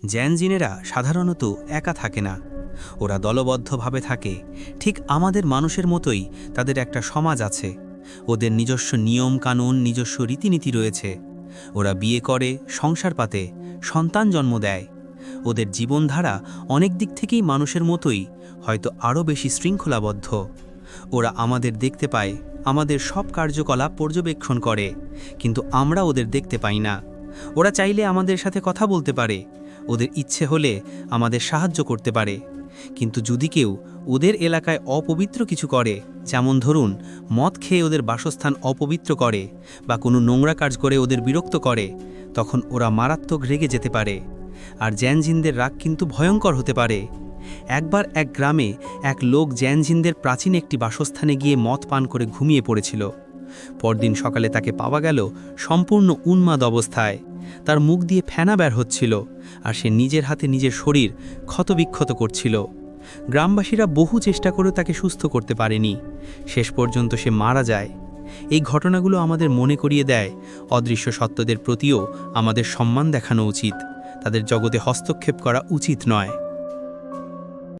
জ্যানজিনেরা সাধারণত একা থাকে না, ওরা দলবদ্ধভাবে থাকে। ঠিক আমাদের মানুষের মতোই তাদের একটা সমাজ আছে, ওদের নিজস্ব নিয়ম কানুন, নিজস্ব রীতিনীতি রয়েছে। ওরা বিয়ে করে, সংসার পাতে, সন্তান জন্ম দেয়। ওদের জীবনধারা অনেক দিক থেকেই মানুষের মতোই, হয়তো আরও বেশি শৃঙ্খলাবদ্ধ। ওরা আমাদের দেখতে পায়, আমাদের সব কার্যকলাপ পর্যবেক্ষণ করে, কিন্তু আমরা ওদের দেখতে পাই না। ওরা চাইলে আমাদের সাথে কথা বলতে পারে, ওদের ইচ্ছে হলে আমাদের সাহায্য করতে পারে, কিন্তু যদি কেউ ওদের এলাকায় অপবিত্র কিছু করে, যেমন ধরুন মদ খেয়ে ওদের বাসস্থান অপবিত্র করে বা কোনো নোংরা কাজ করে ওদের বিরক্ত করে, তখন ওরা মারাত্মক রেগে যেতে পারে। আর জ্যানজিনদের রাগ কিন্তু ভয়ঙ্কর হতে পারে। একবার এক গ্রামে এক লোক জ্যানজিনদের প্রাচীন একটি বাসস্থানে গিয়ে মদ পান করে ঘুমিয়ে পড়েছিল। পরদিন সকালে তাকে পাওয়া গেল সম্পূর্ণ উন্মাদ অবস্থায়। তার মুখ দিয়ে ফেনা বের হচ্ছিল, আর সে নিজের হাতে নিজের শরীর ক্ষতবিক্ষত করছিল। গ্রামবাসীরা বহু চেষ্টা করেও তাকে সুস্থ করতে পারেনি। শেষ পর্যন্ত সে মারা যায়। এই ঘটনাগুলো আমাদের মনে করিয়ে দেয়, অদৃশ্য সত্যদের প্রতিও আমাদের সম্মান দেখানো উচিত, তাদের জগতে হস্তক্ষেপ করা উচিত নয়।